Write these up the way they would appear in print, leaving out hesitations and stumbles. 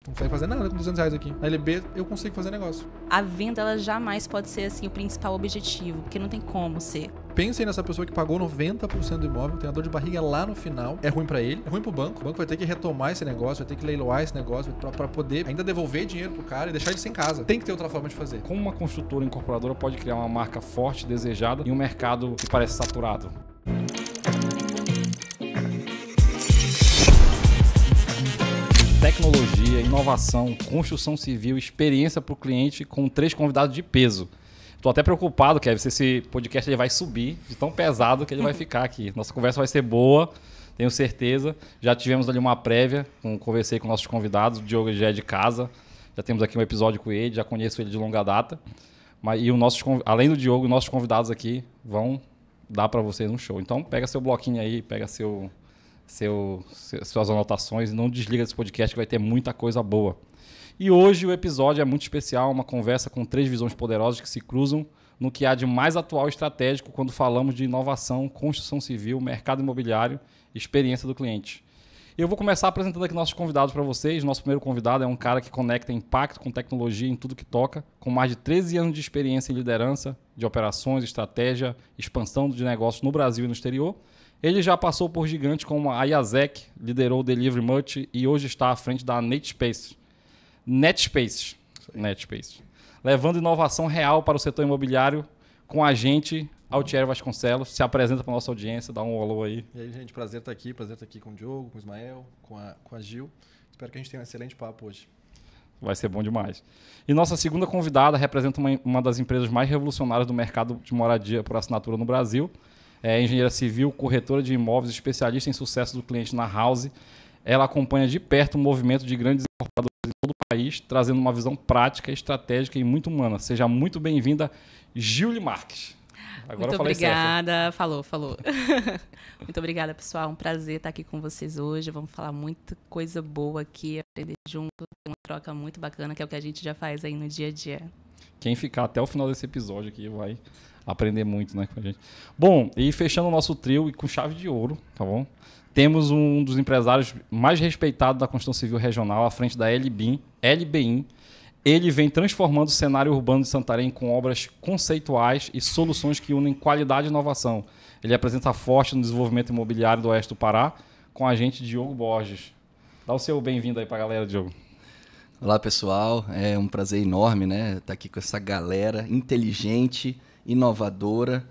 Não consegue fazer nada com R$200 aqui. Na LB, eu consigo fazer negócio. A venda, ela jamais pode ser assim o principal objetivo, porque não tem como ser. Pensem nessa pessoa que pagou 90% do imóvel, tem a dor de barriga lá no final. É ruim pra ele, é ruim pro banco. O banco vai ter que retomar esse negócio, vai ter que leiloar esse negócio pra poder ainda devolver dinheiro pro cara e deixar ele sem casa. Tem que ter outra forma de fazer. Como uma construtora incorporadora pode criar uma marca forte, desejada em um mercado que parece saturado? Tecnologia, inovação, construção civil, experiência para o cliente com 3 convidados de peso. Estou até preocupado, Kevin, se esse podcast ele vai subir de tão pesado que ele vai ficar aqui. Nossa conversa vai ser boa, tenho certeza. Já tivemos ali uma prévia, conversei com nossos convidados, o Diogo já é de casa, já temos aqui um episódio com ele, já conheço ele de longa data. Além do Diogo, nossos convidados aqui vão dar para vocês um show. Então pega seu bloquinho aí, pega suas anotações e não desliga desse podcast que vai ter muita coisa boa. E hoje o episódio é muito especial, uma conversa com 3 visões poderosas que se cruzam no que há de mais atual e estratégico quando falamos de inovação, construção civil, mercado imobiliário e experiência do cliente. Eu vou começar apresentando aqui nossos convidados para vocês. Nosso primeiro convidado é um cara que conecta impacto com tecnologia em tudo que toca, com mais de 13 anos de experiência em liderança, de operações, estratégia, expansão de negócios no Brasil e no exterior. Ele já passou por gigantes como a Iazek, liderou o Delivery Much e hoje está à frente da NetSpace, levando inovação real para o setor imobiliário com a gente, Altieri Vasconcelos. Se apresenta para a nossa audiência, dá um alô aí. E aí, gente, prazer estar aqui com o Diogo, com o Ismael, com a Gil. Espero que a gente tenha um excelente papo hoje. Vai ser bom demais. E nossa segunda convidada representa uma das empresas mais revolucionárias do mercado de moradia por assinatura no Brasil. É engenheira civil, corretora de imóveis, especialista em sucesso do cliente na House. Ela acompanha de perto o movimento de grandes incorporadores em todo o país, trazendo uma visão prática, estratégica e muito humana. Seja muito bem-vinda, Gil Marques. Agora muito obrigada. Falou. Muito obrigada, pessoal. Um prazer estar aqui com vocês hoje. Vamos falar muita coisa boa aqui, aprender junto, uma troca muito bacana, que é o que a gente já faz aí no dia a dia. Quem ficar até o final desse episódio aqui vai aprender muito, né, com a gente. Bom, e fechando o nosso trio e com chave de ouro, tá bom? Temos um dos empresários mais respeitados da construção civil regional, à frente da LBIM. Ele vem transformando o cenário urbano de Santarém com obras conceituais e soluções que unem qualidade e inovação. Ele apresenta forte no desenvolvimento imobiliário do Oeste do Pará, com a gente, Diogo Borges. Dá o seu bem-vindo aí para a galera, Diogo. Olá, pessoal. É um prazer enorme, né, estar aqui com essa galera inteligente, inovadora,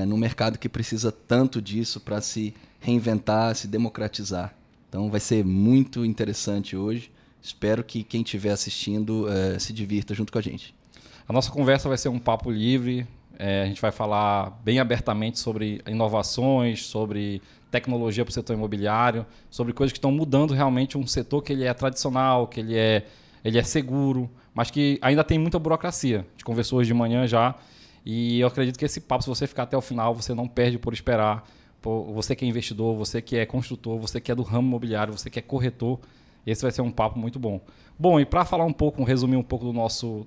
no mercado que precisa tanto disso para se reinventar, se democratizar. Então vai ser muito interessante hoje. Espero que quem estiver assistindo se divirta junto com a gente. A nossa conversa vai ser um papo livre. A gente vai falar bem abertamente sobre inovações, sobre tecnologia para o setor imobiliário, sobre coisas que estão mudando realmente um setor que ele é tradicional, que ele é seguro, mas que ainda tem muita burocracia. A gente conversou hoje de manhã já. E eu acredito que esse papo, se você ficar até o final, você não perde por esperar. Você que é investidor, você que é construtor, você que é do ramo imobiliário, você que é corretor, esse vai ser um papo muito bom. Bom, e para falar um pouco, resumir um pouco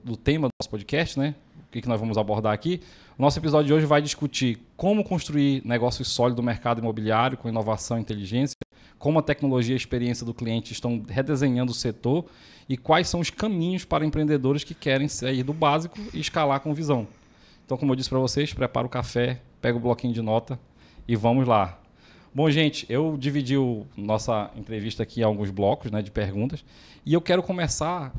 do tema do nosso podcast, né? O que nós vamos abordar aqui? O nosso episódio de hoje vai discutir como construir negócios sólidos no mercado imobiliário com inovação e inteligência, como a tecnologia e a experiência do cliente estão redesenhando o setor e quais são os caminhos para empreendedores que querem sair do básico e escalar com visão. Então, como eu disse para vocês, prepara o café, pega o bloquinho de nota e vamos lá. Bom, gente, eu dividi nossa entrevista aqui em alguns blocos, né, de perguntas e eu quero começar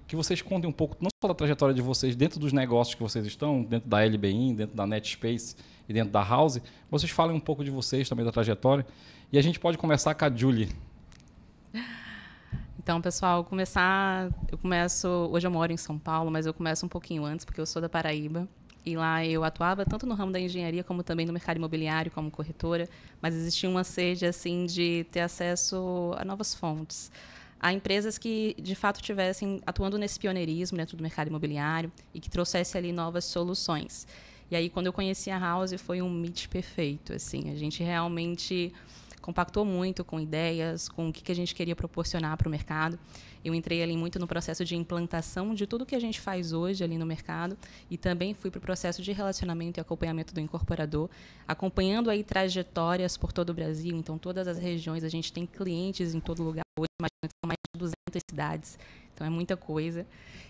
que vocês contem um pouco, não só da trajetória de vocês dentro dos negócios que vocês estão, dentro da LBIM, dentro da NetSpace e dentro da House, vocês falem um pouco de vocês também, da trajetória, e a gente pode começar com a Julie. Então, pessoal, hoje eu moro em São Paulo, mas eu começo um pouquinho antes, porque eu sou da Paraíba. E lá eu atuava tanto no ramo da engenharia, como também no mercado imobiliário, como corretora. Mas existia uma sede, assim, de ter acesso a novas fontes. A empresas que, de fato, estivessem atuando nesse pioneirismo dentro do mercado imobiliário e que trouxessem ali novas soluções. E aí, quando eu conheci a House, foi um match perfeito. Assim, a gente realmente compactou muito com ideias, com o que a gente queria proporcionar para o mercado. Eu entrei ali muito no processo de implantação de tudo que a gente faz hoje ali no mercado e também fui para o processo de relacionamento e acompanhamento do incorporador, acompanhando aí trajetórias por todo o Brasil. Então, todas as regiões, a gente tem clientes em todo lugar hoje, imagina que são mais de 200 cidades, então é muita coisa.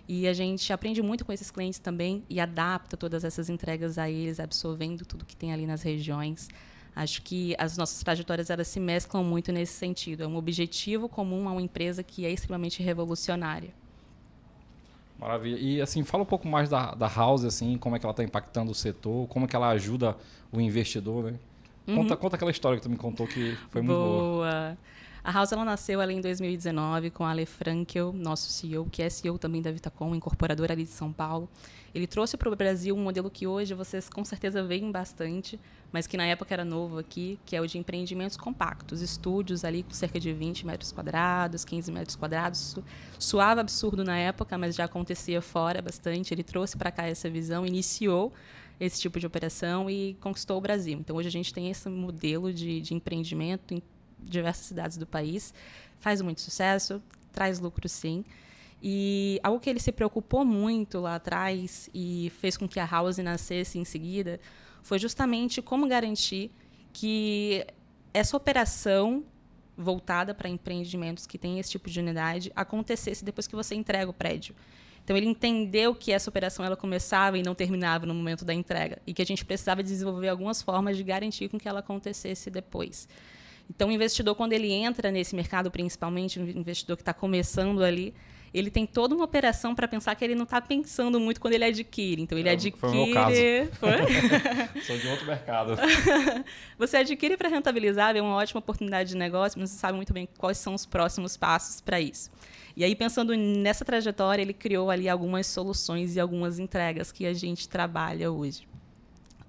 E a gente aprende muito com esses clientes também e adapta todas essas entregas a eles, absorvendo tudo que tem ali nas regiões. Acho que as nossas trajetórias elas se mesclam muito nesse sentido. É um objetivo comum a uma empresa que é extremamente revolucionária. Maravilha. E assim, fala um pouco mais da House, assim, como é que ela está impactando o setor, como é que ela ajuda o investidor, né? Conta aquela história que tu me contou que foi muito boa. A House ela nasceu ali em 2019 com a Ale Frankel, nosso CEO, que é CEO também da Vitacom, incorporadora ali de São Paulo. Ele trouxe para o Brasil um modelo que hoje vocês com certeza veem bastante, mas que na época era novo aqui, que é o de empreendimentos compactos, estúdios ali com cerca de 20 metros quadrados, 15 metros quadrados. Suava absurdo na época, mas já acontecia fora bastante. Ele trouxe para cá essa visão, iniciou esse tipo de operação e conquistou o Brasil. Então, hoje a gente tem esse modelo de empreendimento em diversas cidades do país. Faz muito sucesso, traz lucro, sim. E algo que ele se preocupou muito lá atrás e fez com que a House nascesse em seguida foi justamente como garantir que essa operação voltada para empreendimentos que têm esse tipo de unidade acontecesse depois que você entrega o prédio. Então, ele entendeu que essa operação ela começava e não terminava no momento da entrega e que a gente precisava desenvolver algumas formas de garantir com que ela acontecesse depois. Então, o investidor, quando ele entra nesse mercado, principalmente o investidor que está começando ali, ele tem toda uma operação para pensar que ele não está pensando muito quando ele adquire. Então, ele adquire... Foi o meu caso. Foi? Sou de outro mercado. Você adquire para rentabilizar, é uma ótima oportunidade de negócio, mas você sabe muito bem quais são os próximos passos para isso. E aí, pensando nessa trajetória, ele criou ali algumas soluções e algumas entregas que a gente trabalha hoje.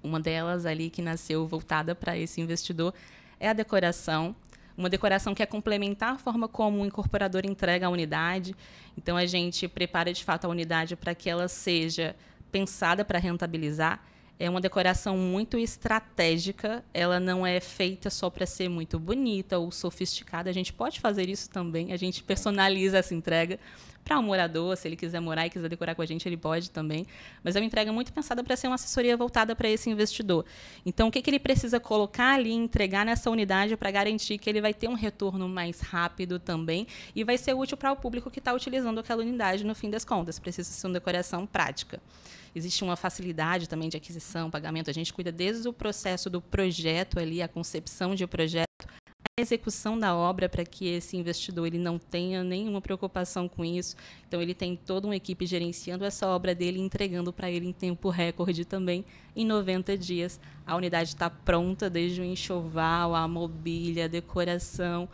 Uma delas ali que nasceu voltada para esse investidor é a decoração. Uma decoração que é complementar a forma como o incorporador entrega a unidade. Então, a gente prepara, de fato, a unidade para que ela seja pensada para rentabilizar. É uma decoração muito estratégica. Ela não é feita só para ser muito bonita ou sofisticada. A gente pode fazer isso também. A gente personaliza essa entrega para um morador. Se ele quiser morar e quiser decorar com a gente, ele pode também. Mas é uma entrega muito pensada para ser uma assessoria voltada para esse investidor. Então, o que ele precisa colocar ali, entregar nessa unidade para garantir que ele vai ter um retorno mais rápido também e vai ser útil para o público que está utilizando aquela unidade no fim das contas. Precisa ser uma decoração prática. Existe uma facilidade também de aquisição, pagamento. A gente cuida desde o processo do projeto ali, a concepção de projeto, a execução da obra para que esse investidor ele não tenha nenhuma preocupação com isso. Então, ele tem toda uma equipe gerenciando essa obra dele e entregando para ele em tempo recorde também. Em 90 dias, a unidade está pronta, desde o enxoval, a mobília, a decoração,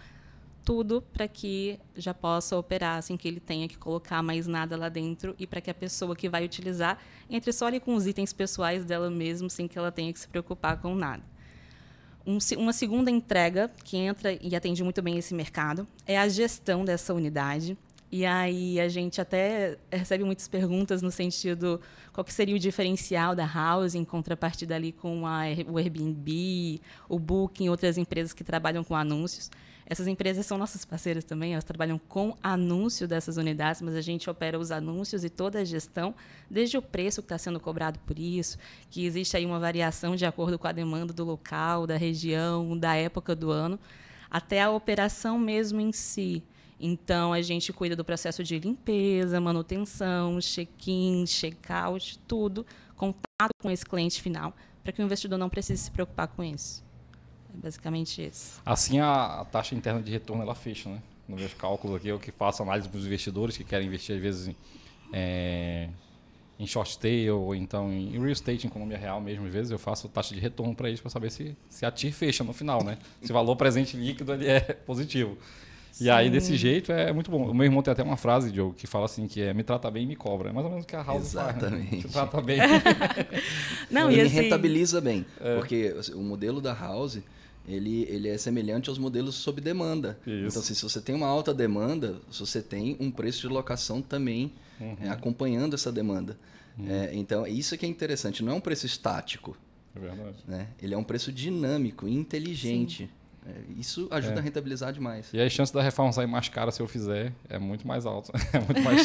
tudo para que já possa operar sem que ele tenha que colocar mais nada lá dentro e para que a pessoa que vai utilizar entre só ali com os itens pessoais dela mesmo, sem que ela tenha que se preocupar com nada. Uma segunda entrega que entra e atende muito bem esse mercado é a gestão dessa unidade. E aí a gente até recebe muitas perguntas no sentido qual que seria o diferencial da House em contrapartida ali com o Airbnb, o Booking, outras empresas que trabalham com anúncios. Essas empresas são nossas parceiras também, elas trabalham com anúncio dessas unidades, mas a gente opera os anúncios e toda a gestão, desde o preço que está sendo cobrado por isso, que existe aí uma variação de acordo com a demanda do local, da região, da época do ano, até a operação mesmo em si. Então, a gente cuida do processo de limpeza, manutenção, check-in, check-out, tudo, contato com esse cliente final, para que o investidor não precise se preocupar com isso. É basicamente isso. Assim, a taxa interna de retorno, ela fecha, né? Nos meus cálculos aqui, eu que faço análise para os investidores que querem investir, às vezes, em short stay ou então em real estate, em economia real mesmo, às vezes eu faço taxa de retorno para eles para saber se a TIR fecha no final, né? Se o valor presente líquido ele é positivo. Sim. E aí, desse jeito, é muito bom. O meu irmão tem até uma frase, Diogo, que fala assim, que é me trata bem e me cobra. É mais ou menos o que a House faz, né? Me trata bem. Não, e assim, me rentabiliza bem. Porque o modelo da House, ele é semelhante aos modelos sob demanda. Isso. Então, assim, se você tem uma alta demanda, você tem um preço de locação também acompanhando essa demanda. Então, isso que é interessante. Não é um preço estático. É verdade. Né? Ele é um preço dinâmico, inteligente. Isso ajuda a rentabilizar demais. E a chance da reforma sair mais cara se eu fizer é muito mais alta. É muito mais...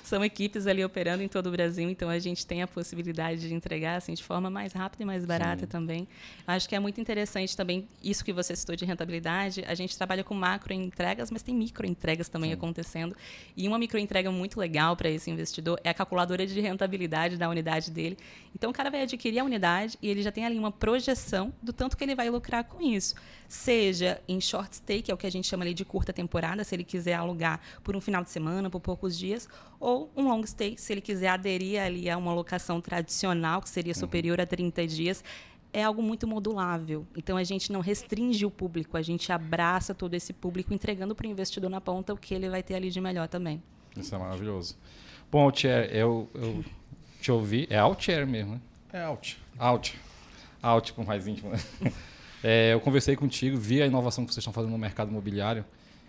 São equipes ali operando em todo o Brasil, então a gente tem a possibilidade de entregar assim, de forma mais rápida e mais barata também. Acho que é muito interessante também isso que você citou de rentabilidade. A gente trabalha com macro entregas, mas tem micro entregas também acontecendo. E uma micro entrega muito legal para esse investidor é a calculadora de rentabilidade da unidade dele. Então o cara vai adquirir a unidade e ele já tem ali uma projeção do tanto que ele vai lucrar com isso. Seja em short stay, que é o que a gente chama ali de curta temporada, se ele quiser alugar por um final de semana, por poucos dias, ou um long stay, se ele quiser aderir ali a uma locação tradicional, que seria superior a 30 dias. É algo muito modulável. Então, a gente não restringe o público, a gente abraça todo esse público, entregando para o investidor na ponta o que ele vai ter ali de melhor também. Isso é maravilhoso. Bom, Altier, eu te ouvi. É Altier mesmo, né? É out. Out, com mais íntimo, né? Eu conversei contigo, vi a inovação que vocês estão fazendo no mercado imobiliário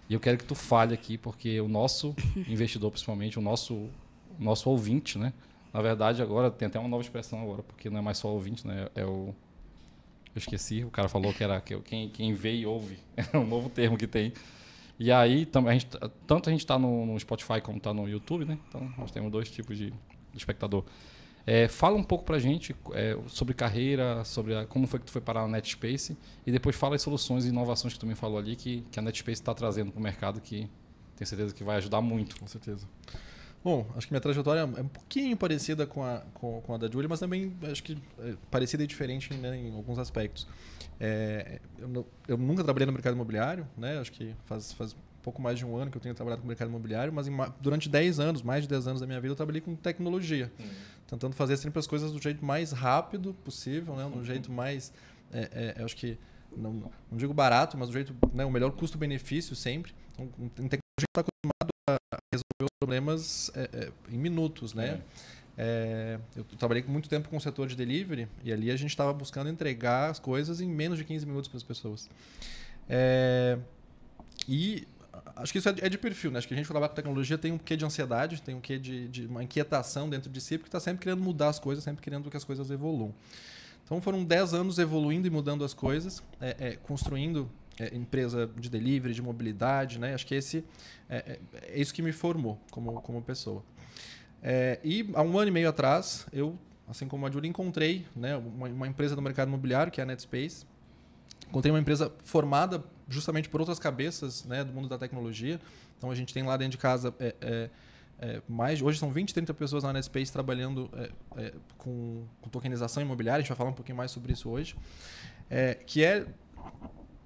e eu quero que tu fale aqui, porque o nosso investidor, principalmente, o nosso ouvinte, né? Na verdade, agora tem até uma nova expressão agora, porque não é mais só ouvinte, né? Eu esqueci, o cara falou que era quem vê e ouve. É um novo termo que tem. E aí, tanto a gente está no Spotify como está no YouTube, né? Então, nós temos 2 tipos de espectador. Fala um pouco para a gente sobre carreira, sobre como foi que tu foi parar na NetSpace e depois fala as soluções e inovações que tu me falou ali que a NetSpace está trazendo para o mercado, que tenho certeza que vai ajudar muito. Com certeza. Bom, acho que minha trajetória é um pouquinho parecida com a da Julie, mas também acho que parecida e diferente, né, em alguns aspectos. Eu nunca trabalhei no mercado imobiliário, né? Acho que faz pouco mais de um ano que eu tenho trabalhado com o mercado imobiliário, mas durante 10 anos, mais de 10 anos da minha vida, eu trabalhei com tecnologia. Tentando fazer sempre as coisas do jeito mais rápido possível, né? Do jeito mais, eu acho que, não digo barato, mas do jeito, né, o melhor custo-benefício sempre. Então, em tecnologia, a gente está acostumado a resolver os problemas em minutos, né? Eu trabalhei muito tempo com o setor de delivery e ali a gente estava buscando entregar as coisas em menos de 15 minutos para as pessoas. E acho que isso é de perfil, né? Acho que a gente que trabalha com tecnologia tem um quê de ansiedade, tem um quê de uma inquietação dentro de si, porque está sempre querendo mudar as coisas, sempre querendo que as coisas evoluam. Então foram 10 anos evoluindo e mudando as coisas, construindo empresa de delivery, de mobilidade, né? Acho que é isso que me formou como pessoa. E há 1 ano e meio atrás, eu, assim como a Julie, encontrei, né, uma empresa do mercado imobiliário, que é a NetSpace. Encontrei uma empresa formada justamente por outras cabeças, né, do mundo da tecnologia. Então, a gente tem lá dentro de casa hoje são 20, 30 pessoas na NetSpace trabalhando com tokenização imobiliária. A gente vai falar um pouquinho mais sobre isso hoje. Que é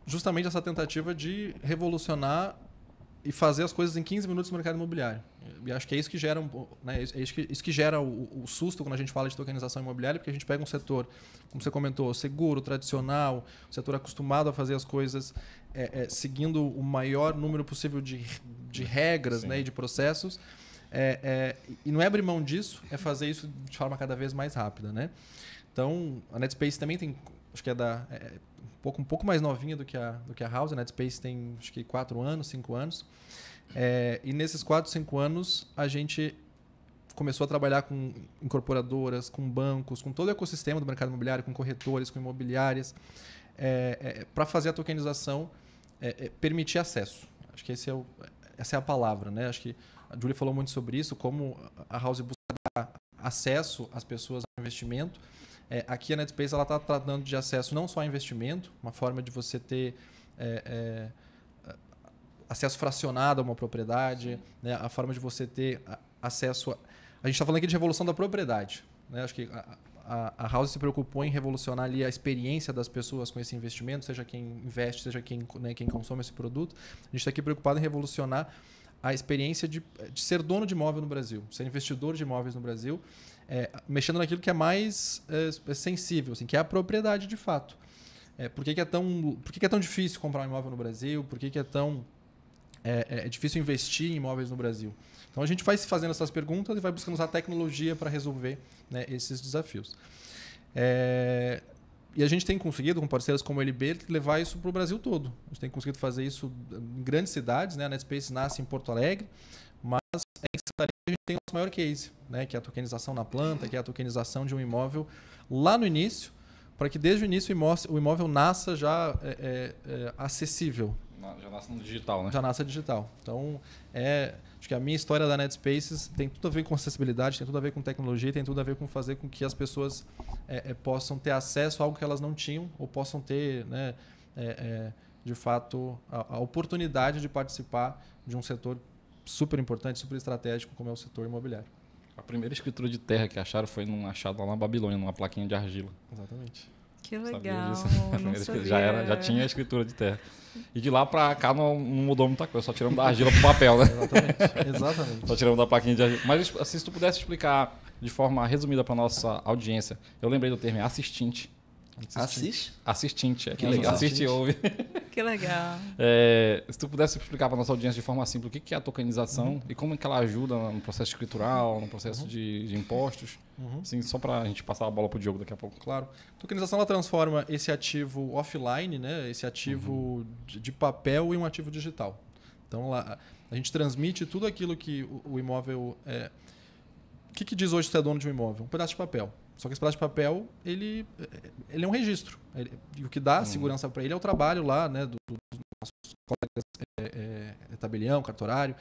justamente essa tentativa de revolucionar e fazer as coisas em 15 minutos no mercado imobiliário. E acho que é isso que gera, né, isso que gera o susto quando a gente fala de tokenização imobiliária, porque a gente pega um setor, como você comentou, seguro, tradicional, um setor acostumado a fazer as coisas seguindo o maior número possível de regras, né, e de processos. E não é abrir mão disso, é fazer isso de forma cada vez mais rápida, né? Então, a NetSpace também tem, acho que um pouco mais novinha do que a House. A NetSpace tem, acho que 4 anos, 5 anos. E nesses 4, 5 anos, a gente começou a trabalhar com incorporadoras, com bancos, com todo o ecossistema do mercado imobiliário, com corretores, com imobiliárias, para fazer a tokenização permitir acesso. Acho que essa é a palavra, né? Acho que a Julie falou muito sobre isso, como a House busca dar acesso às pessoas ao investimento. Aqui a NetSpace está tratando de acesso não só a investimento, uma forma de você ter acesso fracionado a uma propriedade, né? A forma de você ter acesso a gente está falando aqui de revolução da propriedade, né? Acho que a House se preocupou em revolucionar ali a experiência das pessoas com esse investimento, seja quem investe, seja quem consome esse produto. A gente está aqui preocupado em revolucionar a experiência de ser dono de imóvel no Brasil, ser investidor de imóveis no Brasil, mexendo naquilo que é mais sensível, assim, que é a propriedade de fato. Por que é tão difícil comprar um imóvel no Brasil? Por que é tão difícil investir em imóveis no Brasil? Então a gente vai se fazendo essas perguntas e vai buscando usar tecnologia para resolver, né, esses desafios. E a gente tem conseguido, com parceiros como a LB, levar isso para o Brasil todo. A gente tem conseguido fazer isso em grandes cidades, né? A NetSpace nasce em Porto Alegre, mas em Santa Maria a gente tem o nosso maior case, né? Que é a tokenização na planta, que é a tokenização de um imóvel lá no início, para que desde o início o imóvel nasça já acessível. Já nasce no digital, né? Já nasce digital. Então, acho que a minha história da NetSpaces tem tudo a ver com acessibilidade, tem tudo a ver com tecnologia, tem tudo a ver com fazer com que as pessoas possam ter acesso a algo que elas não tinham ou possam ter, né, de fato, a oportunidade de participar de um setor super importante, super estratégico, como é o setor imobiliário. A primeira escritura de terra que acharam foi num achado lá na Babilônia, numa plaquinha de argila. Exatamente. Que legal. Já tinha a escritura de terra. E de lá para cá não mudou muita coisa, só tiramos da argila pro papel, né? Exatamente. Só tiramos da plaquinha de argila. Mas assim, se tu pudesse explicar de forma resumida para nossa audiência, eu lembrei do termo assistinte. Assistinte, que legal. Assiste e ouve. Que legal. Se tu pudesse explicar para nossa audiência de forma simples o que é a tokenização e como é que ela ajuda no processo escritural, no processo de impostos, assim, só para a gente passar a bola para o Diogo daqui a pouco. Claro. A tokenização ela transforma esse ativo offline, né, esse ativo de papel, em um ativo digital. Então lá, a gente transmite tudo aquilo que o imóvel... O que diz hoje ser dono de um imóvel? Um pedaço de papel. Só que esse pedaço de papel, ele é um registro. E o que dá segurança para ele é o trabalho lá, né, dos nossos colegas tabelião, cartorário.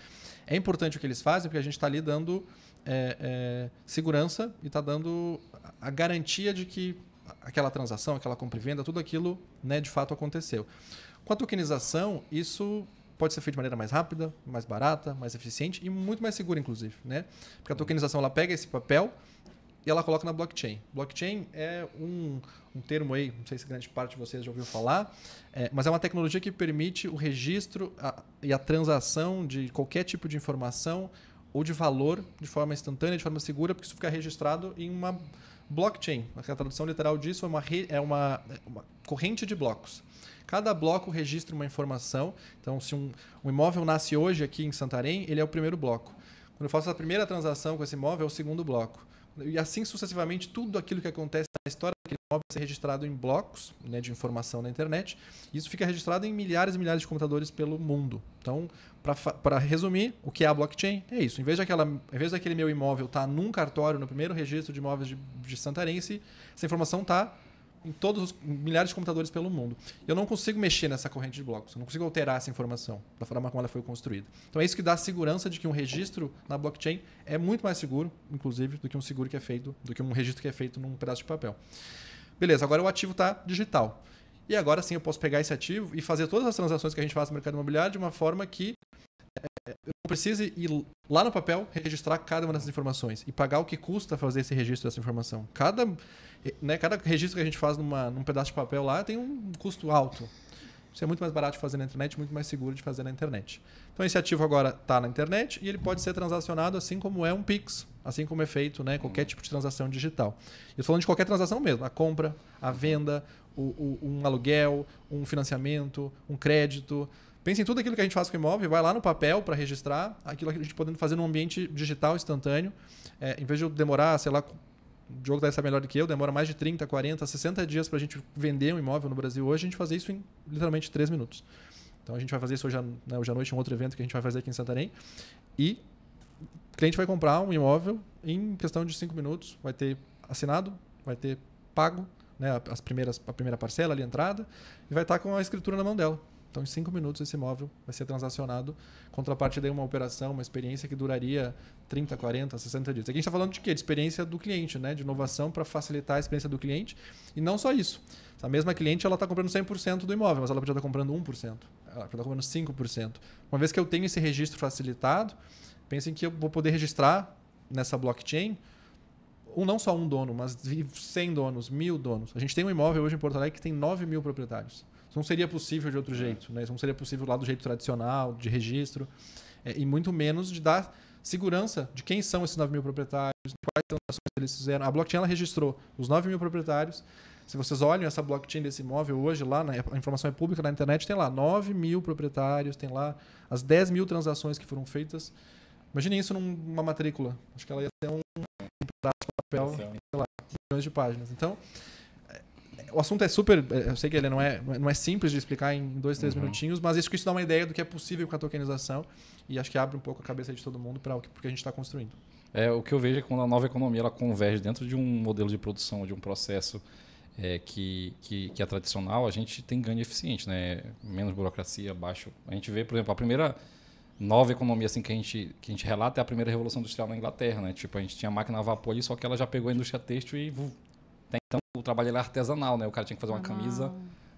É importante o que eles fazem, porque a gente está ali dando segurança e está dando a garantia de que aquela transação, aquela compra e venda, tudo aquilo, né, de fato aconteceu. Com a tokenização, isso pode ser feito de maneira mais rápida, mais barata, mais eficiente e muito mais segura, inclusive, né? Porque a tokenização ela pega esse papel e ela coloca na blockchain. Blockchain é um termo aí, não sei se grande parte de vocês já ouviu falar, mas é uma tecnologia que permite o registro e a transação de qualquer tipo de informação ou de valor de forma instantânea, de forma segura, porque isso fica registrado em uma blockchain. A tradução literal disso é uma corrente de blocos. Cada bloco registra uma informação. Então, se um imóvel nasce hoje aqui em Santarém, ele é o primeiro bloco. Quando eu faço a primeira transação com esse imóvel, é o segundo bloco. E assim sucessivamente, tudo aquilo que acontece na história daquele imóvel vai ser registrado em blocos, né, de informação na internet. E isso fica registrado em milhares e milhares de computadores pelo mundo. Então, para resumir, o que é a blockchain? É isso. Em vez daquele meu imóvel estar num cartório, no primeiro registro de imóveis de Santarém, essa informação está em todos os milhares de computadores pelo mundo. Eu não consigo mexer nessa corrente de blocos, eu não consigo alterar essa informação da forma como ela foi construída. Então é isso que dá a segurança de que um registro na blockchain é muito mais seguro, inclusive, do que um registro que é feito num pedaço de papel. Beleza, agora o ativo está digital. E agora sim eu posso pegar esse ativo e fazer todas as transações que a gente faz no mercado imobiliário de uma forma que eu não precise ir lá no papel registrar cada uma dessas informações e pagar o que custa fazer esse registro dessa informação. Cada registro que a gente faz num pedaço de papel lá tem um custo alto. Isso é muito mais barato de fazer na internet, muito mais seguro de fazer na internet. Então esse ativo agora está na internet e ele pode ser transacionado assim como é um Pix, assim como é feito, né, qualquer tipo de transação digital. Eu estou falando de qualquer transação mesmo, a compra, a venda, um aluguel, um financiamento, um crédito. Pense em tudo aquilo que a gente faz com o imóvel, vai lá no papel para registrar, aquilo que a gente podendo fazer num ambiente digital instantâneo. Em vez de eu demorar, sei lá, o Diogo deve saber melhor do que eu, demora mais de 30, 40, 60 dias para a gente vender um imóvel no Brasil hoje, a gente fazer isso em literalmente 3 minutos. Então a gente vai fazer isso hoje à noite, um outro evento que a gente vai fazer aqui em Santarém. E o cliente vai comprar um imóvel em questão de 5 minutos, vai ter assinado, vai ter pago, né, a primeira parcela ali, a entrada, e vai estar com a escritura na mão dela. Então, em 5 minutos, esse imóvel vai ser transacionado, contraparte de uma operação, uma experiência que duraria 30, 40, 60 dias. Aqui a gente está falando de quê? De experiência do cliente, né? De inovação para facilitar a experiência do cliente. E não só isso. A mesma cliente está comprando 100% do imóvel, mas ela podia estar comprando 1%. Ela podia estar comprando 5%. Uma vez que eu tenho esse registro facilitado, pensem que eu vou poder registrar nessa blockchain não só um dono, mas 100 donos, 1.000 donos. A gente tem um imóvel hoje em Porto Alegre que tem 9.000 proprietários. Isso não seria possível de outro jeito, né? Isso não seria possível lá do jeito tradicional, de registro, e muito menos de dar segurança de quem são esses 9.000 proprietários, quais transações eles fizeram. A blockchain ela registrou os 9.000 proprietários. Se vocês olham essa blockchain desse imóvel hoje, lá a informação é pública na internet, tem lá 9.000 proprietários, tem lá as 10.000 transações que foram feitas. Imaginem isso numa matrícula. Acho que ela ia ter um pedaço de papel, sei lá, milhões de páginas. Então, o assunto é super... Eu sei que ele não é simples de explicar em 2, 3 minutinhos, mas isso dá uma ideia do que é possível com a tokenização e acho que abre um pouco a cabeça de todo mundo para o que a gente está construindo. O que eu vejo é que quando a nova economia ela converge dentro de um modelo de produção, de um processo que é tradicional, a gente tem ganho eficiente, né? Menos burocracia, baixo. A gente vê, por exemplo, a primeira nova economia assim, que a gente relata é a primeira revolução industrial na Inglaterra, né? Tipo, a gente tinha máquina a vapor ali, só que ela já pegou a indústria têxtil e até então o trabalho era artesanal, né? O cara tinha que fazer uma camisa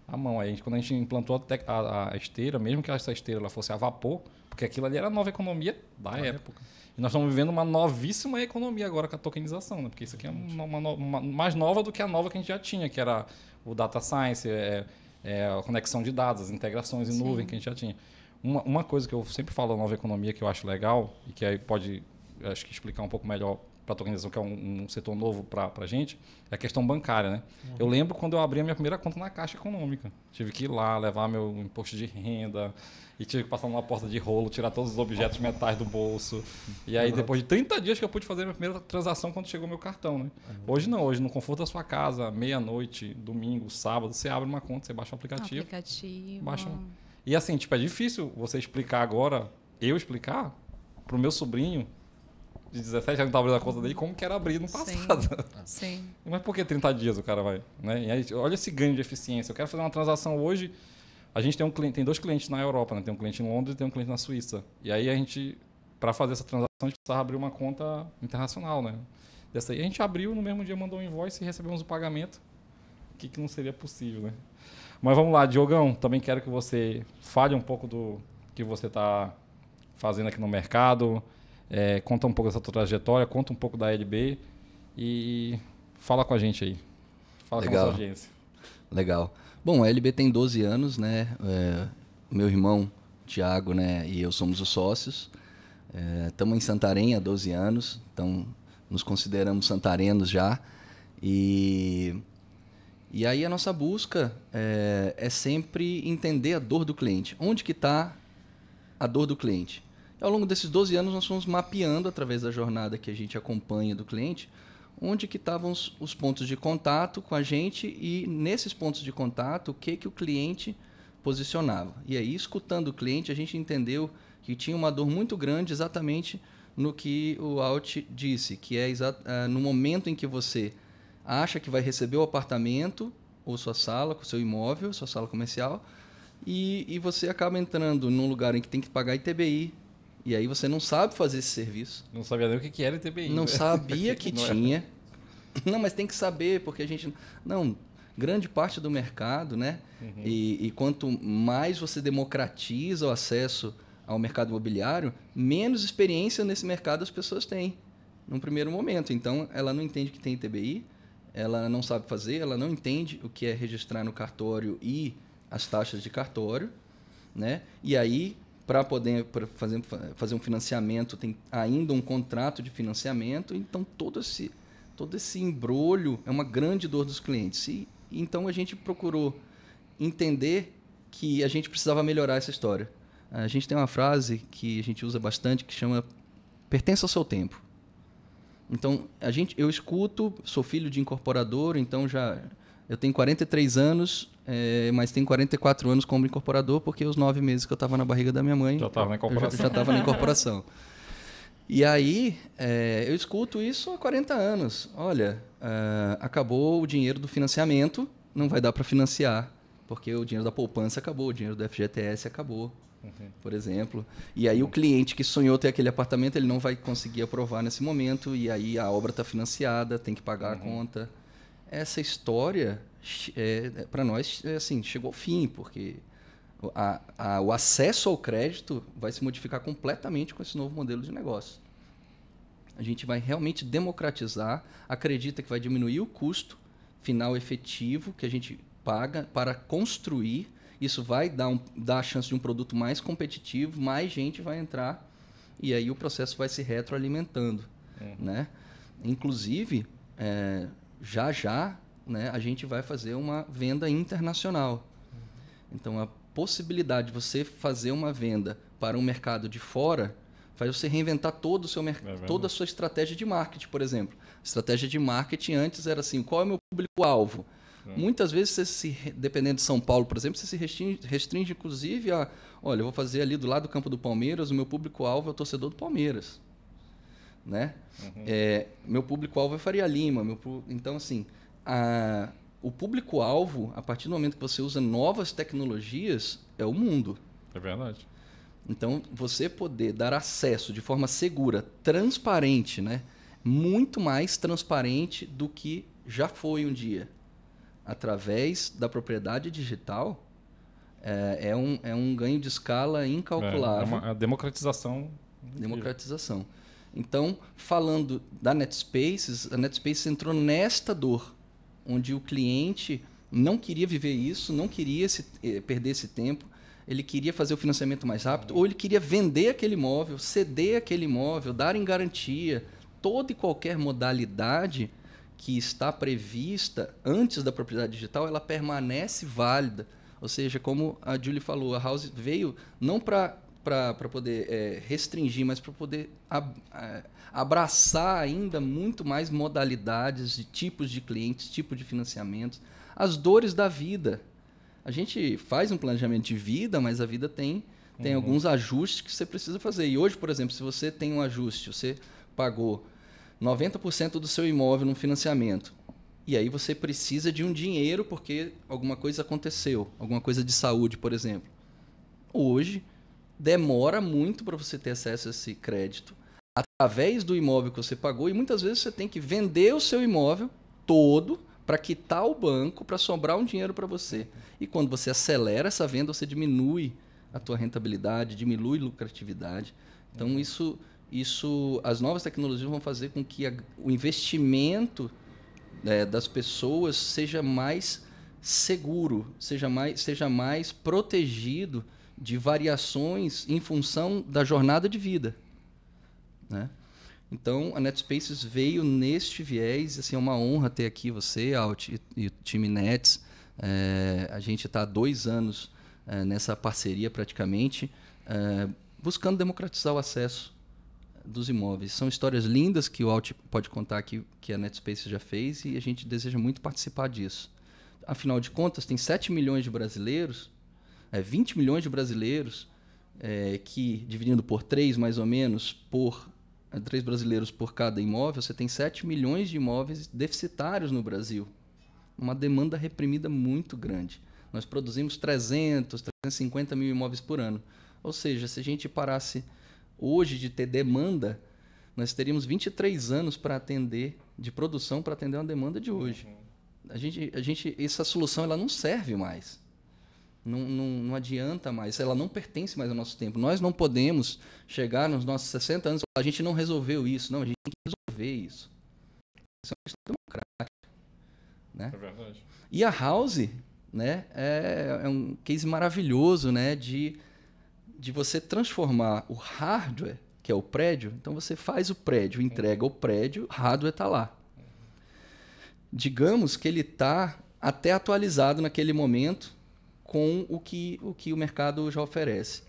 à mão. Aí, quando a gente implantou a esteira, mesmo que essa esteira ela fosse a vapor, porque aquilo ali era a nova economia da época. E nós estamos vivendo uma novíssima economia agora com a tokenização, né? Porque isso aqui é uma mais nova do que a nova que a gente já tinha, que era o data science, a conexão de dados, as integrações em nuvem que a gente já tinha. Uma coisa que eu sempre falo da nova economia que eu acho legal e que aí pode, acho que explicar um pouco melhor para a tokenização, que é um setor novo para a gente, é a questão bancária, né? Eu lembro quando eu abri a minha primeira conta na Caixa Econômica. Tive que ir lá, levar meu imposto de renda e tive que passar numa porta de rolo, tirar todos os objetos metais do bolso. E aí, depois de 30 dias que eu pude fazer a minha primeira transação quando chegou meu cartão, né? Hoje não, hoje no conforto da sua casa, meia-noite, domingo, sábado, você abre uma conta, você baixa o aplicativo. Baixa E assim, tipo, é difícil você explicar agora, eu explicar para o meu sobrinho de 17 anos que estava abrindo a conta dele como que era abrir no passado. Sim. Mas por que 30 dias o cara vai? Né? E aí, olha esse ganho de eficiência. Eu quero fazer uma transação hoje. A gente tem dois clientes na Europa, né? Tem um cliente em Londres e tem um cliente na Suíça. E aí a gente, para fazer essa transação, a gente precisava abrir uma conta internacional, né? Dessa aí a gente abriu, no mesmo dia mandou um invoice e recebemos o pagamento. O que não seria possível, né? Mas vamos lá, Diogão, também quero que você fale um pouco do que você está fazendo aqui no mercado. Conta um pouco dessa tua trajetória, conta um pouco da LB e fala com a gente aí. Fala com a nossa audiência. Legal. Bom, a LB tem 12 anos, né? Meu irmão, Thiago, né, e eu somos os sócios. Estamos em Santarém há 12 anos, então nos consideramos santarenos já. E aí a nossa busca é sempre entender a dor do cliente. Onde que está a dor do cliente? Ao longo desses 12 anos, nós fomos mapeando, através da jornada que a gente acompanha do cliente, onde que estavam os pontos de contato com a gente e, nesses pontos de contato, o que o cliente posicionava. E aí, escutando o cliente, a gente entendeu que tinha uma dor muito grande exatamente no que o Alt disse, que é no momento em que você acha que vai receber o apartamento ou sua sala, seu imóvel, sua sala comercial, e você acaba entrando num lugar em que tem que pagar ITBI, e aí você não sabe fazer esse serviço. Não sabia nem o que era ITBI. Não sabia que tinha. Não, mas tem que saber, porque a gente... Não, grande parte do mercado, né? E quanto mais você democratiza o acesso ao mercado imobiliário, menos experiência nesse mercado as pessoas têm, num primeiro momento. Então, ela não entende que tem ITBI, ela não sabe fazer, ela não entende o que é registrar no cartório e as taxas de cartório, né? E aí, para poder fazer um financiamento, tem ainda um contrato de financiamento. Então, todo esse embrolho é uma grande dor dos clientes. Então, a gente procurou entender que a gente precisava melhorar essa história. A gente tem uma frase que a gente usa bastante que chama pertence ao seu tempo. Então, eu escuto, sou filho de incorporador, então eu tenho 43 anos, mas tenho 44 anos como incorporador, porque os 9 meses que eu estava na barriga da minha mãe... Já estava na incorporação. Já estava na incorporação. E aí, eu escuto isso há 40 anos. Olha, acabou o dinheiro do financiamento, não vai dar para financiar, porque o dinheiro da poupança acabou, o dinheiro do FGTS acabou, por exemplo. E aí o cliente que sonhou ter aquele apartamento, ele não vai conseguir aprovar nesse momento, e aí a obra está financiada, tem que pagar a conta. Essa história, para nós, assim, chegou ao fim, porque o acesso ao crédito vai se modificar completamente com esse novo modelo de negócio. A gente vai realmente democratizar, acredita que vai diminuir o custo final efetivo que a gente paga para construir. Isso vai dar a chance de um produto mais competitivo, mais gente vai entrar e aí o processo vai se retroalimentando. Né? Inclusive, já, né, a gente vai fazer uma venda internacional. Então, a possibilidade de você fazer uma venda para um mercado de fora faz você reinventar todo o seu toda a sua estratégia de marketing, por exemplo. A estratégia de marketing antes era assim, qual é o meu público-alvo? Muitas vezes, dependendo de São Paulo, por exemplo, você se restringe inclusive a, olha, eu vou fazer ali do lado do campo do Palmeiras, o meu público-alvo é o torcedor do Palmeiras. Né? Meu público-alvo é Faria Lima. Então, assim, o público-alvo, a partir do momento que você usa novas tecnologias, é o mundo. É verdade. Então, você poder dar acesso de forma segura, transparente, né? Muito mais transparente do que já foi um dia, através da propriedade digital, é um ganho de escala incalculável. É uma democratização. Democratização. Então, falando da NetSpaces, a NetSpaces entrou nesta dor, onde o cliente não queria viver isso, não queria perder esse tempo, ele queria fazer o financiamento mais rápido, ou ele queria vender aquele imóvel, ceder aquele imóvel, dar em garantia, toda e qualquer modalidade que está prevista antes da propriedade digital, ela permanece válida. Ou seja, como a Julie falou, a House veio não para poder restringir, mas para poder abraçar ainda muito mais modalidades de tipos de clientes, tipos de financiamentos, as dores da vida. A gente faz um planejamento de vida, mas a vida tem alguns ajustes que você precisa fazer. E hoje, por exemplo, se você tem um ajuste, você pagou 90% do seu imóvel no financiamento, e aí você precisa de um dinheiro porque alguma coisa aconteceu, alguma coisa de saúde, por exemplo. Hoje, demora muito para você ter acesso a esse crédito através do imóvel que você pagou, e muitas vezes você tem que vender o seu imóvel todo para quitar o banco, para sobrar um dinheiro para você. E quando você acelera essa venda, você diminui a tua rentabilidade, diminui a lucratividade. Então, as novas tecnologias vão fazer com que o investimento das pessoas seja mais seguro, seja mais protegido de variações em função da jornada de vida, né? Então, a NetSpaces veio neste viés. Assim, é uma honra ter aqui você, Alt, e o time Nets. A gente está há 2 anos nessa parceria praticamente, buscando democratizar o acesso dos imóveis. São histórias lindas que o Alt pode contar aqui, que a NetSpaces já fez, e a gente deseja muito participar disso. Afinal de contas, tem 7 milhões de brasileiros, 20 milhões de brasileiros, que, dividindo por 3, mais ou menos, 3 brasileiros por cada imóvel, você tem 7 milhões de imóveis deficitários no Brasil. Uma demanda reprimida muito grande. Nós produzimos 350 mil imóveis por ano. Ou seja, se a gente parasse hoje de ter demanda, nós teríamos 23 anos para atender, de produção, para atender uma demanda de hoje. Essa solução ela não serve mais. Não adianta mais, ela não pertence mais ao nosso tempo. Nós não podemos chegar nos nossos 60 anos e falar, a gente não resolveu isso. Não, a gente tem que resolver isso. Isso é uma questão democrática, né? É verdade. E a House, né, é um case maravilhoso, né, de você transformar o hardware, que é o prédio. Então você faz o prédio, entrega o prédio, o hardware está lá. Digamos que ele está até atualizado naquele momento com o que o mercado já oferece.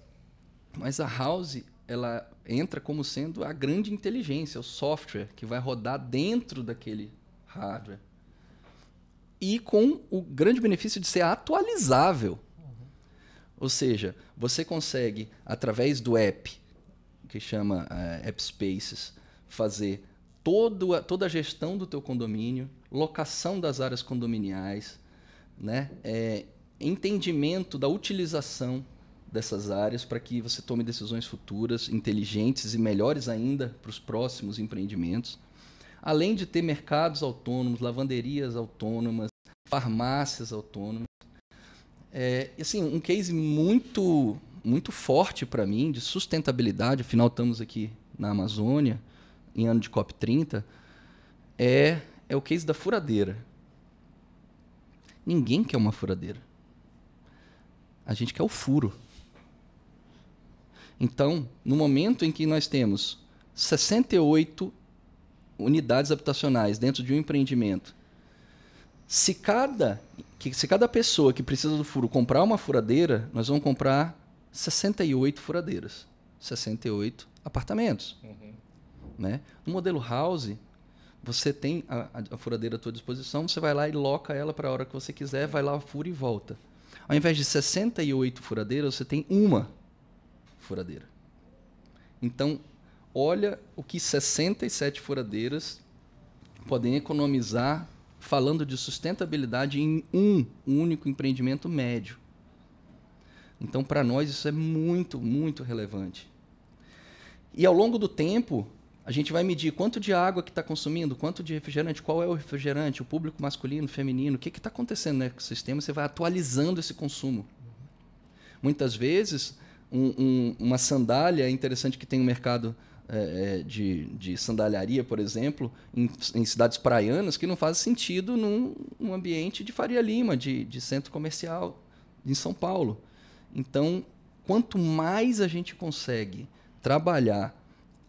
Mas a House, ela entra como sendo a grande inteligência, o software que vai rodar dentro daquele hardware. E com o grande benefício de ser atualizável. Ou seja, você consegue, através do app, que chama AppSpaces, fazer toda a gestão do teu condomínio, locação das áreas condominiais, né? Entendimento da utilização dessas áreas para que você tome decisões futuras, inteligentes e melhores ainda para os próximos empreendimentos. Além de ter mercados autônomos, lavanderias autônomas, farmácias autônomas. Assim, um case muito, muito forte para mim de sustentabilidade, afinal estamos aqui na Amazônia, em ano de COP30, é o case da furadeira. Ninguém quer uma furadeira. A gente quer o furo. Então, no momento em que nós temos 68 unidades habitacionais dentro de um empreendimento, se cada pessoa que precisa do furo comprar uma furadeira, nós vamos comprar 68 furadeiras, 68 apartamentos. Né? No modelo House, você tem a furadeira à tua disposição, você vai lá e loca ela para a hora que você quiser, vai lá, fura e volta. Ao invés de 68 furadeiras, você tem uma furadeira. Então, olha o que 67 furadeiras podem economizar falando de sustentabilidade em um único empreendimento médio. Então, para nós, isso é muito, muito relevante. E ao longo do tempo, a gente vai medir quanto de água que está consumindo, quanto de refrigerante, qual é o refrigerante, o público masculino, feminino, o que está acontecendo no ecossistema, você vai atualizando esse consumo. Muitas vezes, uma sandália interessante que tem no mercado de sandalharia, por exemplo, em cidades praianas, que não faz sentido num ambiente de Faria Lima, de centro comercial em São Paulo. Então, quanto mais a gente consegue trabalhar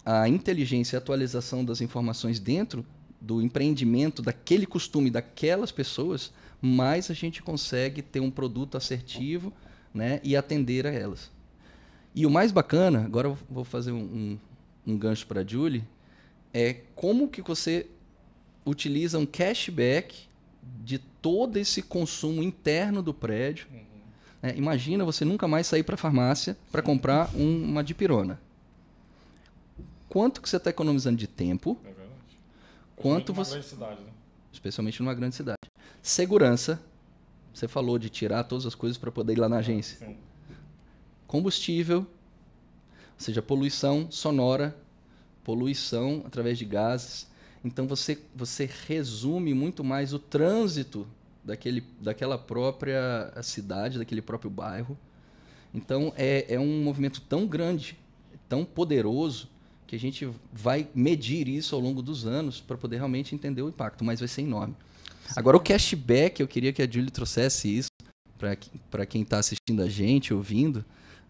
a inteligência e a atualização das informações dentro do empreendimento, daquele costume, daquelas pessoas, mais a gente consegue ter um produto assertivo, né, e atender a elas. E o mais bacana, agora eu vou fazer um gancho para a Julie, é como que você utiliza um cashback de todo esse consumo interno do prédio. Imagina você nunca mais sair para a farmácia para comprar uma dipirona. Quanto que você está economizando de tempo? É verdade. Quanto você... grande cidade, né? Especialmente numa grande cidade. Segurança. Você falou de tirar todas as coisas para poder ir lá na agência. Sim. Combustível, ou seja, poluição sonora, poluição através de gases. Então, você resume muito mais o trânsito daquela própria cidade, daquele próprio bairro. Então, é um movimento tão grande, tão poderoso, que a gente vai medir isso ao longo dos anos para poder realmente entender o impacto, mas vai ser enorme. Agora, o cashback, eu queria que a Julie trouxesse isso para quem está assistindo a gente, ouvindo.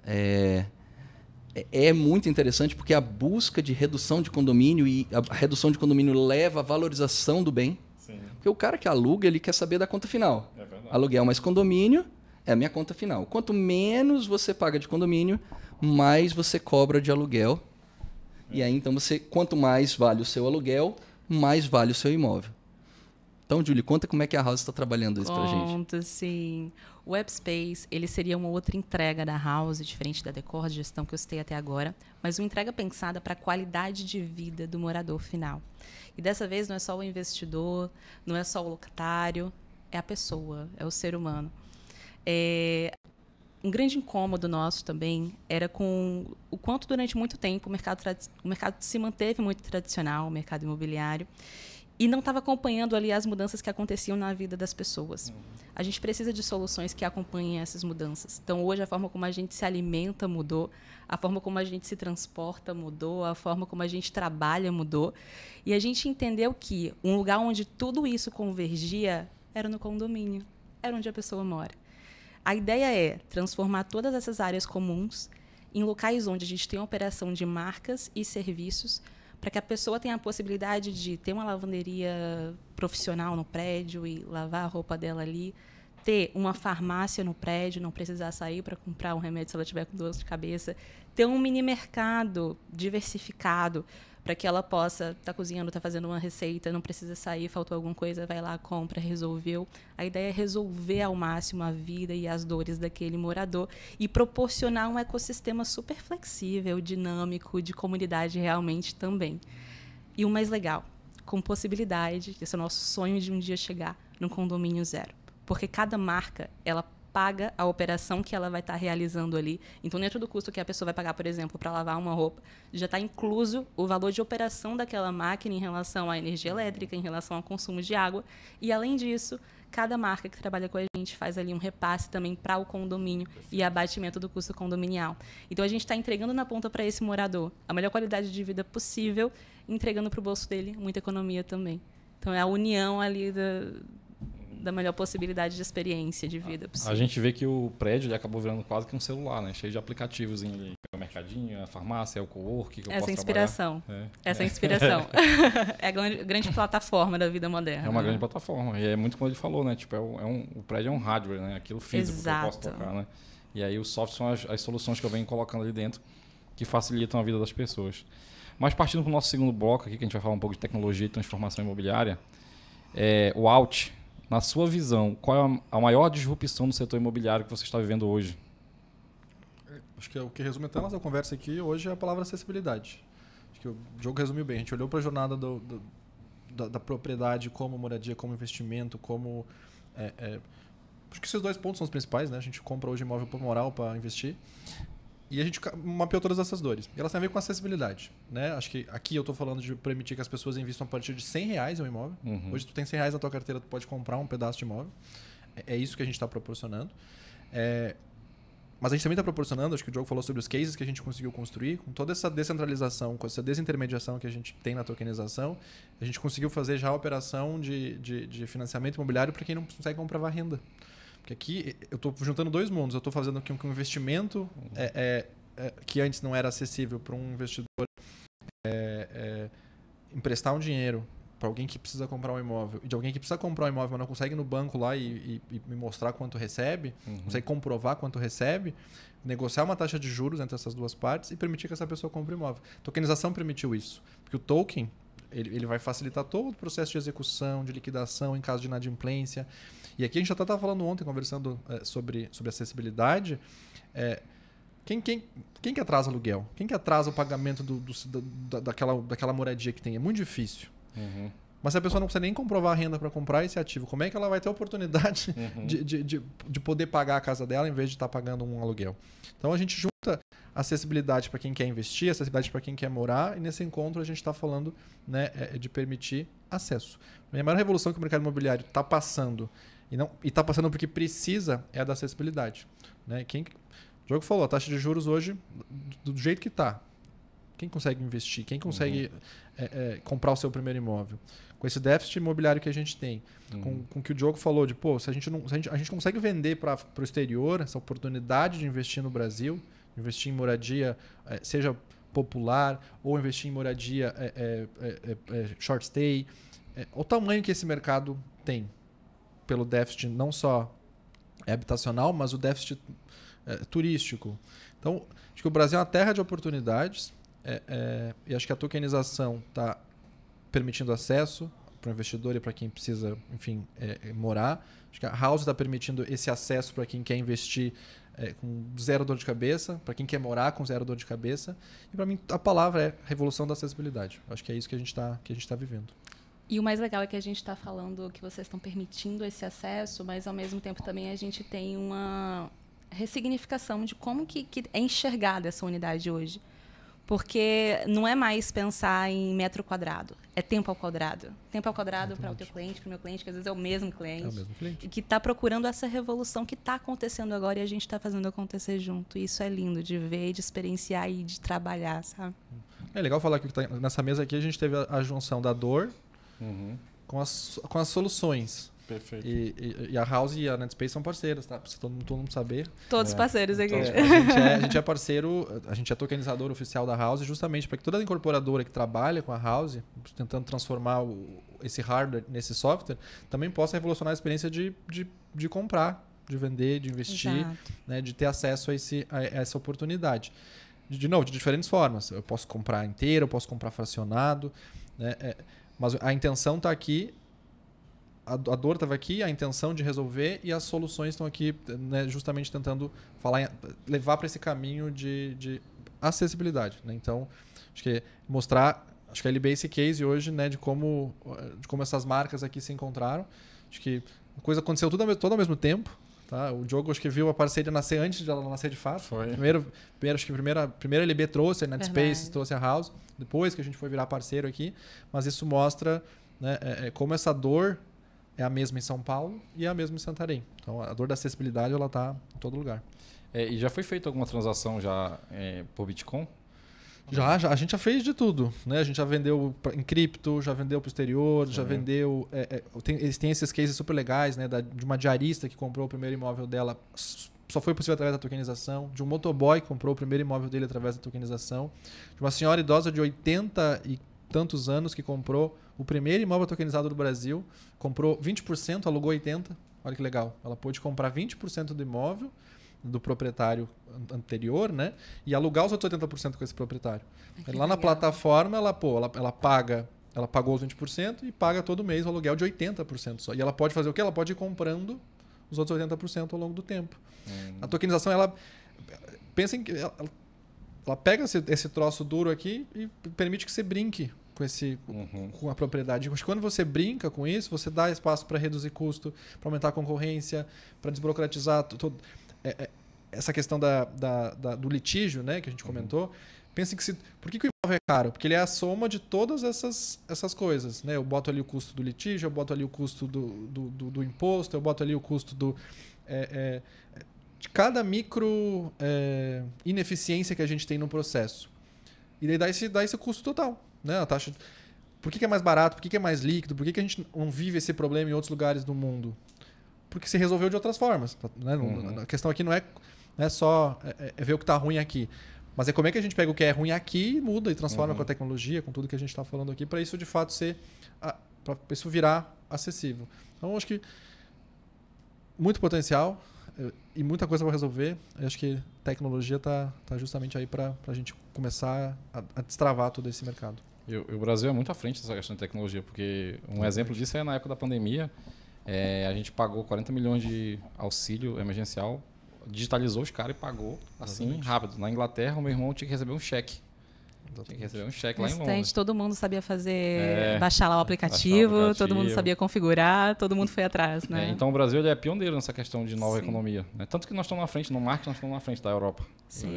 É muito interessante porque a busca de redução de condomínio e a redução de condomínio leva à valorização do bem. Sim. Porque o cara que aluga, ele quer saber da conta final. É verdade. Aluguel mais condomínio é a minha conta final. Quanto menos você paga de condomínio, mais você cobra de aluguel. E aí, então, quanto mais vale o seu aluguel, mais vale o seu imóvel. Então, Julie, conta como é que a House está trabalhando isso para a gente. Conto, sim. O WebSpace, ele seria uma outra entrega da House, diferente da Decor, de gestão que eu citei até agora, mas uma entrega pensada para a qualidade de vida do morador final. E dessa vez não é só o investidor, não é só o locatário, é a pessoa, é o ser humano. Um grande incômodo nosso também era com o quanto durante muito tempo o mercado se manteve muito tradicional, o mercado imobiliário, e não estava acompanhando ali as mudanças que aconteciam na vida das pessoas. A gente precisa de soluções que acompanhem essas mudanças. Então, hoje, a forma como a gente se alimenta mudou, a forma como a gente se transporta mudou, a forma como a gente trabalha mudou. E a gente entendeu que um lugar onde tudo isso convergia era no condomínio, era onde a pessoa mora. A ideia é transformar todas essas áreas comuns em locais onde a gente tem a operação de marcas e serviços para que a pessoa tenha a possibilidade de ter uma lavanderia profissional no prédio e lavar a roupa dela ali, ter uma farmácia no prédio, não precisar sair para comprar um remédio se ela tiver com dor de cabeça, ter um mini mercado diversificado para que ela possa estar cozinhando, estar fazendo uma receita, não precisa sair, faltou alguma coisa, vai lá, compra, resolveu. A ideia é resolver ao máximo a vida e as dores daquele morador e proporcionar um ecossistema super flexível, dinâmico, de comunidade realmente também. E o mais legal, com possibilidade, esse é o nosso sonho de um dia chegar num condomínio zero. Porque cada marca, ela paga a operação que ela vai estar realizando ali. Então, dentro do custo que a pessoa vai pagar, por exemplo, para lavar uma roupa, já está incluso o valor de operação daquela máquina em relação à energia elétrica, em relação ao consumo de água. E, além disso, cada marca que trabalha com a gente faz ali um repasse também para o condomínio e abatimento do custo condominial. Então, a gente está entregando na ponta para esse morador a melhor qualidade de vida possível, entregando para o bolso dele muita economia também. Então, é a união ali da melhor possibilidade de experiência de vida possível. A gente vê que o prédio ele acabou virando quase que um celular, né? Cheio de aplicativos ali. O mercadinho, a farmácia, o co-work que eu posso inspiração. trabalhar. Essa é a inspiração. É a grande plataforma da vida moderna. É uma grande plataforma. E é muito como ele falou, né? Tipo, o prédio é um hardware, né? Aquilo físico que eu posso tocar, né? E aí os softwares são as soluções que eu venho colocando ali dentro que facilitam a vida das pessoas. Mas partindo para o nosso segundo bloco aqui, que a gente vai falar um pouco de tecnologia e transformação imobiliária, o Alt. Na sua visão, qual é a maior disrupção do setor imobiliário que você está vivendo hoje? Acho que o que resume até a nossa conversa aqui hoje é a palavra acessibilidade. Acho que o Diogo resumiu bem. A gente olhou para a jornada do da propriedade como moradia, como investimento, como... acho que esses 2 pontos são os principais, né? A gente compra hoje imóvel por moral para investir. E a gente mapeou todas essas dores. E elas têm a ver com acessibilidade, né? Acho que aqui eu estou falando de permitir que as pessoas invistam a partir de R$100 em um imóvel. Hoje tu tem R$100 na tua carteira, tu pode comprar um pedaço de imóvel. É isso que a gente está proporcionando. Mas a gente também está proporcionando, acho que o Diogo falou sobre os cases que a gente conseguiu construir, com toda essa descentralização, com essa desintermediação que a gente tem na tokenização, a gente conseguiu fazer já a operação de financiamento imobiliário para quem não consegue comprovar renda. Porque aqui eu estou juntando 2 mundos. Eu estou fazendo aqui um investimento que antes não era acessível para um investidor emprestar um dinheiro para alguém que precisa comprar um imóvel e de alguém que precisa comprar um imóvel, mas não consegue ir no banco lá e me mostrar quanto recebe, consegue comprovar quanto recebe, negociar uma taxa de juros entre essas 2 partes e permitir que essa pessoa compre o imóvel. A tokenização permitiu isso. Porque o token ele vai facilitar todo o processo de execução, de liquidação em caso de inadimplência. E aqui a gente já estava falando ontem, conversando sobre acessibilidade. Quem que atrasa aluguel? Quem que atrasa o pagamento daquela moradia que tem? É muito difícil. Mas se a pessoa não consegue nem comprovar a renda para comprar esse ativo, como é que ela vai ter a oportunidade de poder pagar a casa dela em vez de estar pagando um aluguel? Então a gente junta acessibilidade para quem quer investir, acessibilidade para quem quer morar, e nesse encontro a gente está falando, né, de permitir acesso. A maior revolução que o mercado imobiliário está passando, e está passando porque precisa, é a da acessibilidade. Né? O Diogo falou, a taxa de juros hoje, do jeito que está, quem consegue investir? Quem consegue comprar o seu primeiro imóvel? Com esse déficit imobiliário que a gente tem, com o que o Diogo falou de, se a gente consegue vender para o exterior essa oportunidade de investir no Brasil, investir em moradia, seja popular, ou investir em moradia short stay, o tamanho que esse mercado tem, pelo déficit não só habitacional, mas o déficit turístico. Então, acho que o Brasil é uma terra de oportunidades, e acho que a tokenização está permitindo acesso para o investidor e para quem precisa, enfim, morar. Acho que a House está permitindo esse acesso para quem quer investir com 0 dor de cabeça, para quem quer morar com 0 dor de cabeça. E para mim a palavra é revolução da acessibilidade. Acho que é isso que a gente está vivendo. E o mais legal é que a gente está falando que vocês estão permitindo esse acesso, mas ao mesmo tempo também a gente tem uma ressignificação de como que é enxergada essa unidade hoje. Porque não é mais pensar em metro quadrado, é tempo ao quadrado. Tempo ao quadrado para o teu cliente, para o meu cliente, que às vezes é o mesmo cliente. E que está procurando essa revolução que está acontecendo agora e a gente está fazendo acontecer junto. E isso é lindo de ver, de experienciar e de trabalhar, sabe? É legal falar que nessa mesa aqui a gente teve a junção da dor com as soluções. Perfeito. E a House e a Netspace são parceiros, tá? Pra todo mundo saber. Todos parceiros aqui. A gente é parceiro, a gente é tokenizador oficial da House justamente para que toda incorporadora que trabalha com a House, tentando transformar esse hardware nesse software, também possa revolucionar a experiência de comprar, de vender, de investir, né? De ter acesso a essa oportunidade. De novo, de diferentes formas. Eu posso comprar inteiro, eu posso comprar fracionado, né? Mas a intenção está aqui. A dor estava aqui, a intenção de resolver, e as soluções estão aqui, né, justamente tentando levar para esse caminho de acessibilidade. Né? Então, acho que mostrar, acho que a LBA esse case hoje, né, de como essas marcas aqui se encontraram. Acho que a coisa aconteceu tudo ao mesmo tempo. Tá? O Diogo acho que viu a parceria nascer antes de ela nascer de fato. Foi. Acho que a primeira LB trouxe, a Netspace trouxe a House, depois que a gente foi virar parceiro aqui. Mas isso mostra, né, como essa dor é a mesma em São Paulo e é a mesma em Santarém. Então, a dor da acessibilidade ela está em todo lugar. E já foi feita alguma transação já por Bitcoin? Já, a gente já fez de tudo. Né? A gente já vendeu em cripto, já vendeu para o exterior, já vendeu... Eles têm esses cases super legais, né? De uma diarista que comprou o primeiro imóvel dela, só foi possível através da tokenização. De um motoboy que comprou o primeiro imóvel dele através da tokenização. De uma senhora idosa de 80 e tantos anos que comprou o primeiro imóvel tokenizado do Brasil, comprou 20%, alugou 80%. Olha que legal. Ela pôde comprar 20% do imóvel do proprietário anterior, né? E alugar os outros 80% com esse proprietário. Lá na plataforma, ela pagou os 20% e paga todo mês o aluguel de 80% só. E ela pode fazer o quê? Ela pode ir comprando os outros 80% ao longo do tempo. A tokenização, pensa em que ela pega esse troço duro aqui e permite que você brinque com a propriedade. Quando você brinca com isso, você dá espaço para reduzir custo, para aumentar a concorrência, para desburocratizar essa questão do litígio, né, que a gente comentou. Pensem que por que o imóvel é caro? Porque ele é a soma de todas essas coisas. Né? Eu boto ali o custo do litígio, eu boto ali o custo do imposto, eu boto ali o custo de cada micro ineficiência que a gente tem no processo. E daí dá esse custo total. Né? A taxa. Por que é mais barato? Por que é mais líquido? Por que a gente não vive esse problema em outros lugares do mundo? Porque se resolveu de outras formas. Né? A questão aqui não é só ver o que está ruim aqui. Mas é como é que a gente pega o que é ruim aqui e muda e transforma com a tecnologia, com tudo que a gente está falando aqui, para isso de fato para isso virar acessível. Então, acho que muito potencial e muita coisa para resolver. Eu acho que tecnologia está justamente aí para a gente começar a destravar todo esse mercado. E o Brasil é muito à frente dessa questão de tecnologia, porque um exemplo disso é na época da pandemia, a gente pagou 40 milhões de auxílio emergencial, digitalizou os caras e pagou assim rápido. Na Inglaterra, o meu irmão tinha que receber um cheque. Tinha que receber um cheque lá em Londres. Todo mundo sabia baixar lá o aplicativo, todo mundo sabia configurar, todo mundo foi atrás, né? Então o Brasil ele é pioneiro nessa questão de nova economia. Né? Tanto que nós estamos na frente, no marketing nós estamos na frente da Europa. Sim.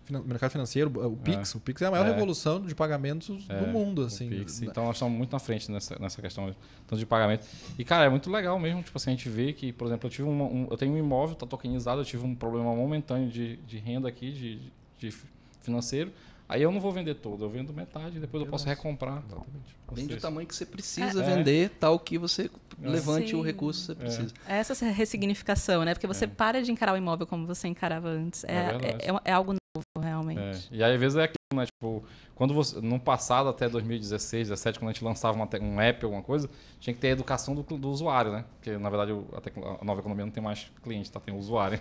O mercado financeiro, o Pix é a maior revolução de pagamentos do mundo. Assim. Então nós estamos muito na frente nessa questão tanto de pagamento. E, cara, é muito legal mesmo, tipo assim, a gente vê que, por exemplo, eu tenho um imóvel, está tokenizado, eu tive um problema momentâneo de renda aqui, de financeiro. Aí eu não vou vender todo, eu vendo metade e depois eu posso recomprar. Exatamente. Vende o tamanho que você precisa vender, tal que você levante o recurso que você precisa. Essa ressignificação, né? Porque você para de encarar o imóvel como você encarava antes. É algo novo, realmente. E aí, às vezes, é aquilo, né? Tipo, quando no passado, até 2016, 2017, quando a gente lançava um app, alguma coisa, tinha que ter a educação do usuário, né? Porque, na verdade, a nova economia não tem mais cliente, tá? Tem usuário.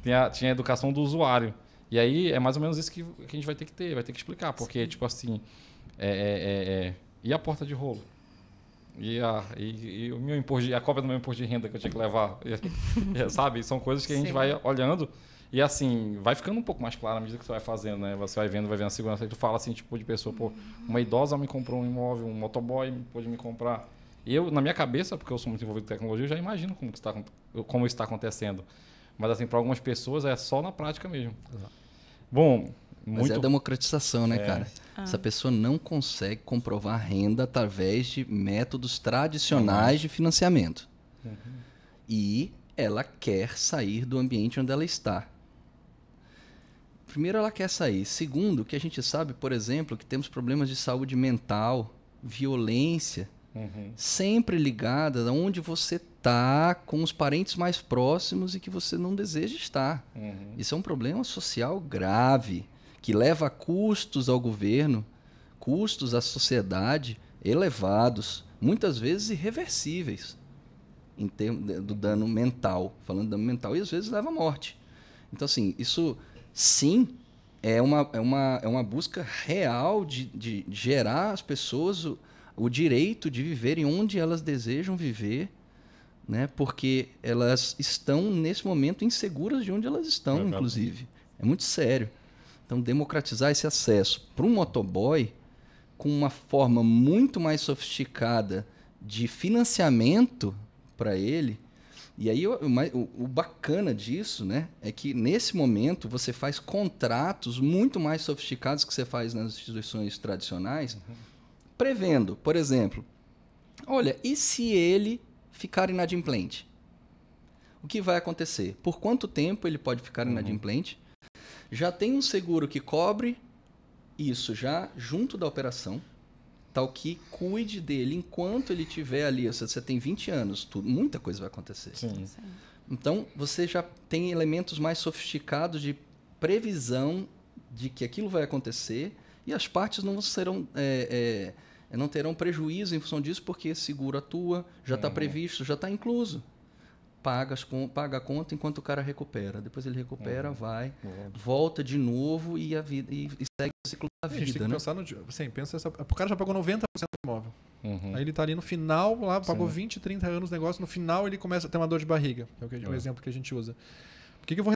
Tinha a educação do usuário. E aí é mais ou menos isso que a gente vai ter que ter, vai ter que explicar, porque, tipo assim, e a porta de rolo? E o meu a cópia do meu imposto de renda que eu tinha que levar, sabe? São coisas que a gente vai olhando e, assim, vai ficando um pouco mais claro à medida que você vai fazendo, né? Você vai vendo a segurança, aí tu fala assim, tipo, de pessoa, pô, uma idosa me comprou um imóvel, um motoboy pôde me comprar. E eu, na minha cabeça, porque eu sou muito envolvido com tecnologia, eu já imagino como isso está acontecendo. Mas, assim, para algumas pessoas é só na prática mesmo. Exato. Bom, Mas é a democratização, né, cara? Essa pessoa não consegue comprovar renda através de métodos tradicionais de financiamento. E ela quer sair do ambiente onde ela está. Primeiro, ela quer sair. Segundo, que a gente sabe, por exemplo, que temos problemas de saúde mental, violência, sempre ligada a onde você está com os parentes mais próximos e que você não deseja estar. Isso é um problema social grave, que leva a custos ao governo, custos à sociedade elevados, muitas vezes irreversíveis, em termos do dano mental, falando de dano mental, e às vezes leva à morte. Então, assim, isso sim é uma busca real de gerar às pessoas o direito de viverem onde elas desejam viver, né? Porque elas estão, nesse momento, inseguras de onde elas estão, inclusive. É muito sério. Então, democratizar esse acesso para um motoboy com uma forma muito mais sofisticada de financiamento para ele. E aí, o bacana disso, né, é que, nesse momento, você faz contratos muito mais sofisticados que você faz nas instituições tradicionais, prevendo, por exemplo, olha, e se ele ficar inadimplente? O que vai acontecer? Por quanto tempo ele pode ficar inadimplente? Já tem um seguro que cobre isso já junto da operação, tal que cuide dele enquanto ele estiver ali. Você tem 20 anos, muita coisa vai acontecer. Sim. Então, você já tem elementos mais sofisticados de previsão de que aquilo vai acontecer e as partes não serão... não terão prejuízo em função disso, porque seguro atua, já está previsto, já está incluso. Paga a conta enquanto o cara recupera. Depois ele recupera, vai, volta de novo e segue o ciclo da vida. A gente tem que pensar o cara já pagou 90% do imóvel. Aí ele está ali no final, lá pagou 20, 30 anos o negócio, no final ele começa a ter uma dor de barriga. É o exemplo que a gente usa. Por que eu vou